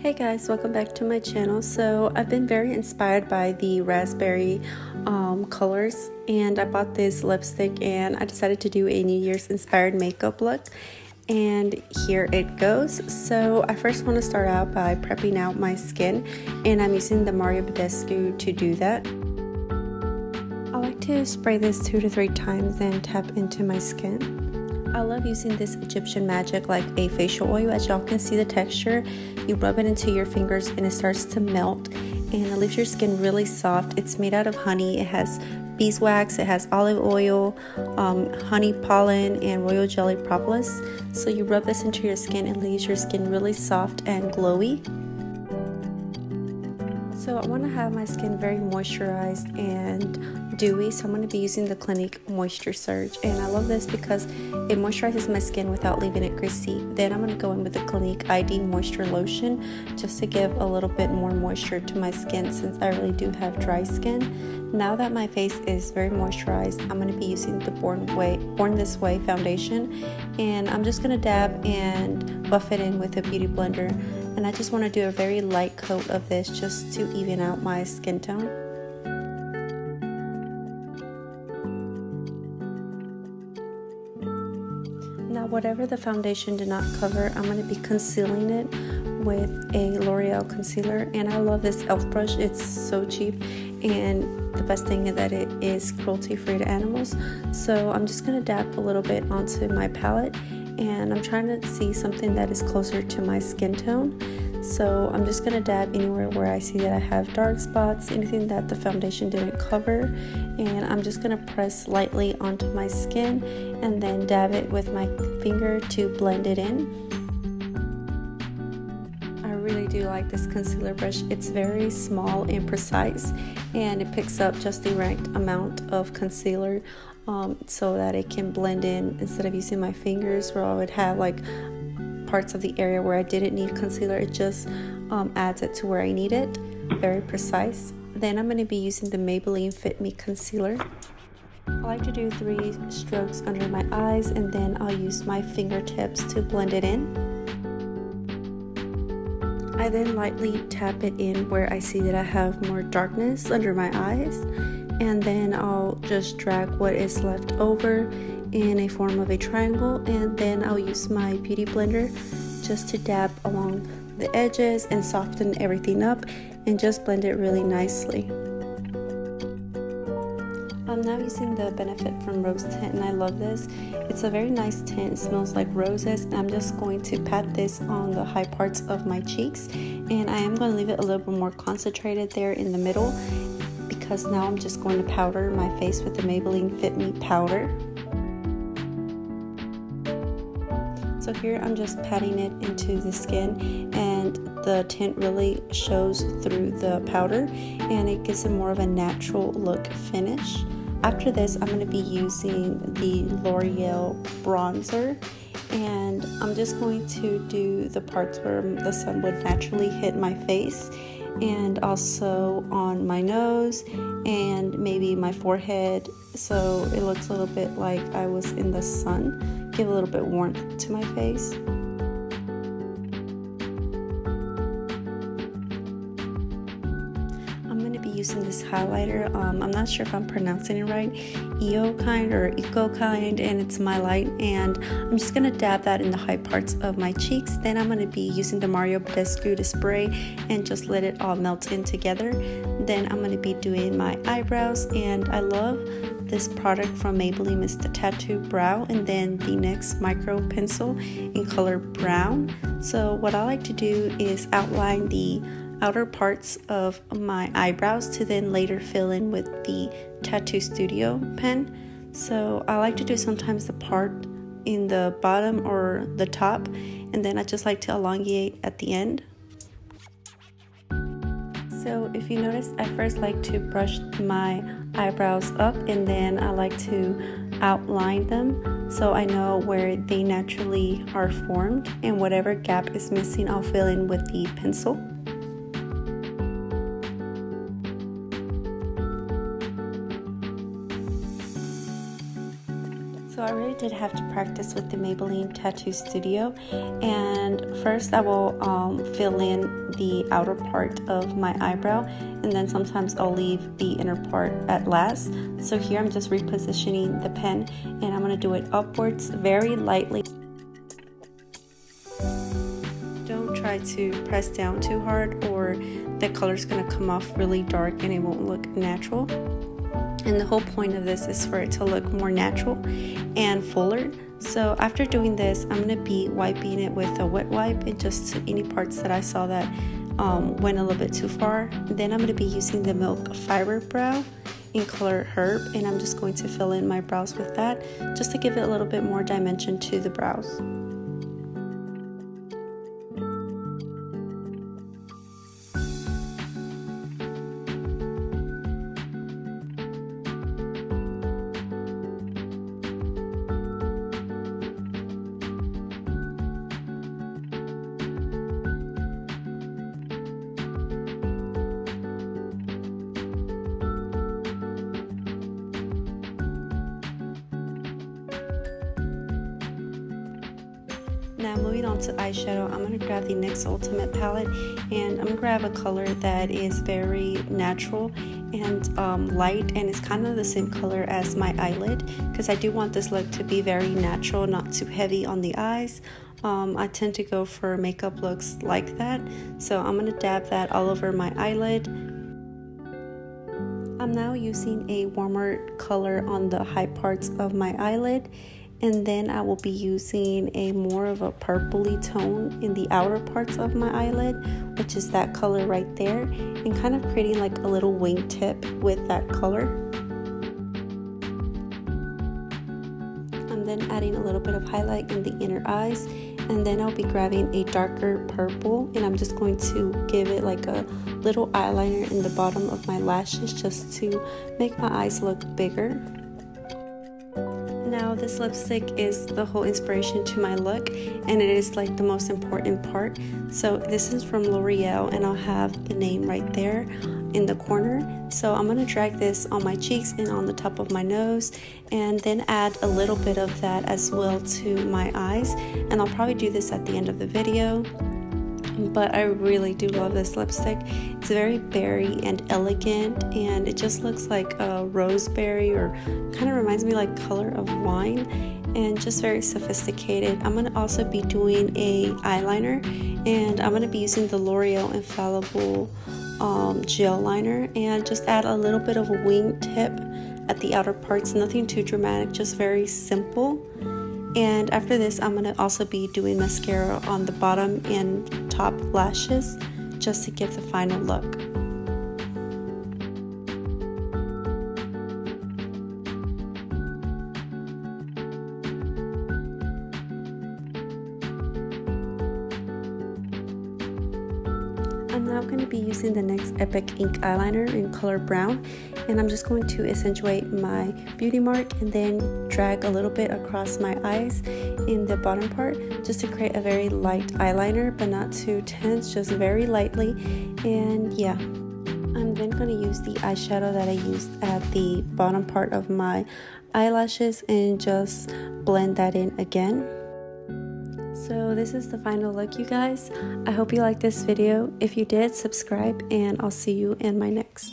Hey guys, welcome back to my channel. So I've been very inspired by the raspberry colors, and I bought this lipstick and I decided to do a New Year's inspired makeup look, and here it goes. So I first want to start out by prepping out my skin, and I'm using the Mario Badescu to do that. I like to spray this 2 to 3 times and tap into my skin. I love using this Egyptian Magic like a facial oil. As y'all can see the texture, you rub it into your fingers and it starts to melt and it leaves your skin really soft. It's made out of honey. It has beeswax, it has olive oil, honey pollen, and royal jelly propolis. So you rub this into your skin and it leaves your skin really soft and glowy. So I want to have my skin very moisturized and dewy, so I'm going to be using the Clinique Moisture Surge, and I love this because it moisturizes my skin without leaving it greasy. Then I'm going to go in with the Clinique ID Moisture Lotion just to give a little bit more moisture to my skin since I really do have dry skin. Now that my face is very moisturized, I'm going to be using the Born This Way foundation, and I'm just going to dab and buff it in with a beauty blender. And I just want to do a very light coat of this just to even out my skin tone. Now whatever the foundation did not cover, I'm going to be concealing it with a L'Oreal concealer. And I love this e.l.f. brush. It's so cheap, and the best thing is that it is cruelty free to animals. So I'm just going to dab a little bit onto my palette, and I'm trying to see something that is closer to my skin tone. So I'm just going to dab anywhere where I see that I have dark spots, anything that the foundation didn't cover, and I'm just going to press lightly onto my skin and then dab it with my finger to blend it in. I really do like this concealer brush. It's very small and precise, and it picks up just the right amount of concealer so that it can blend in instead of using my fingers where I would have like parts of the area where I didn't need concealer. It just adds it to where I need it. Very precise. Then I'm going to be using the Maybelline Fit Me concealer. I like to do 3 strokes under my eyes, and then I'll use my fingertips to blend it in. I then lightly tap it in where I see that I have more darkness under my eyes, and then I'll just drag what is left over in a form of a triangle, and then I'll use my beauty blender just to dab along the edges and soften everything up and just blend it really nicely. I'm now using the Benefit from Rose tint, and I love this. It's a very nice tint. It smells like roses, and I'm just going to pat this on the high parts of my cheeks, and I am going to leave it a little bit more concentrated there in the middle because now I'm just going to powder my face with the Maybelline Fit Me powder. So here I'm just patting it into the skin, and the tint really shows through the powder and it gives it more of a natural look finish. After this, I'm going to be using the L'Oreal bronzer, and I'm just going to do the parts where the sun would naturally hit my face, and also on my nose and maybe my forehead, so it looks a little bit like I was in the sun. Give a little bit warmth to my face. I'm going to be using this highlighter. I'm not sure if I'm pronouncing it right, Eco-Kind or Eco-Kind, and it's My Light, and I'm just going to dab that in the high parts of my cheeks. Then I'm going to be using the Mario Badescu to spray and just let it all melt in together. Then I'm going to be doing my eyebrows, and I love this product from Maybelline is the Tattoo Brow, and then the NYX Micro Pencil in color brown. So what I like to do is outline the outer parts of my eyebrows to then later fill in with the Tattoo Studio pen. So I like to do sometimes the part in the bottom or the top, and then I just like to elongate at the end. So if you notice, I first like to brush my eyebrows up, and then I like to outline them so I know where they naturally are formed, and whatever gap is missing I'll fill in with the pencil. So I really did have to practice with the Maybelline Tattoo Studio, and first I will fill in the outer part of my eyebrow, and then sometimes I'll leave the inner part at last. So here I'm just repositioning the pen, and I'm going to do it upwards very lightly. Don't try to press down too hard or the color's going to come off really dark and it won't look natural. And the whole point of this is for it to look more natural and fuller. So after doing this, I'm going to be wiping it with a wet wipe and just to any parts that I saw that went a little bit too far. Then I'm going to be using the Milk Fiber Brow in color Herb, and I'm just going to fill in my brows with that just to give it a little bit more dimension to the brows. Now moving on to eyeshadow, I'm going to grab the NYX Ultimate palette, and I'm going to grab a color that is very natural and light, and it's kind of the same color as my eyelid because I do want this look to be very natural, not too heavy on the eyes. I tend to go for makeup looks like that, so I'm going to dab that all over my eyelid. I'm now using a warmer color on the high parts of my eyelid, and then I will be using a more of a purpley tone in the outer parts of my eyelid, which is that color right there, and kind of creating like a little wingtip with that color. I'm then adding a little bit of highlight in the inner eyes, and then I'll be grabbing a darker purple, and I'm just going to give it like a little eyeliner in the bottom of my lashes just to make my eyes look bigger. Now this lipstick is the whole inspiration to my look, and it is like the most important part. So this is from L'Oreal, and I'll have the name right there in the corner. So I'm going to drag this on my cheeks and on the top of my nose, and then add a little bit of that as well to my eyes, and I'll probably do this at the end of the video. But I really do love this lipstick. It's very berry and elegant, and it just looks like a roseberry, or kind of reminds me like color of wine, and just very sophisticated. I'm going to also be doing a eyeliner, and I'm going to be using the L'Oreal Infallible gel liner, and just add a little bit of a wing tip at the outer parts. Nothing too dramatic, just very simple. And after this, I'm going to also be doing mascara on the bottom and top lashes just to give the final look. I'm now going to be using the NYX Epic Ink eyeliner in color brown, and I'm just going to accentuate my beauty mark and then drag a little bit across my eyes in the bottom part just to create a very light eyeliner, but not too tense, just very lightly. And yeah, I'm then going to use the eyeshadow that I used at the bottom part of my eyelashes and just blend that in again. So this is the final look, you guys. I hope you liked this video. If you did, subscribe, and I'll see you in my next.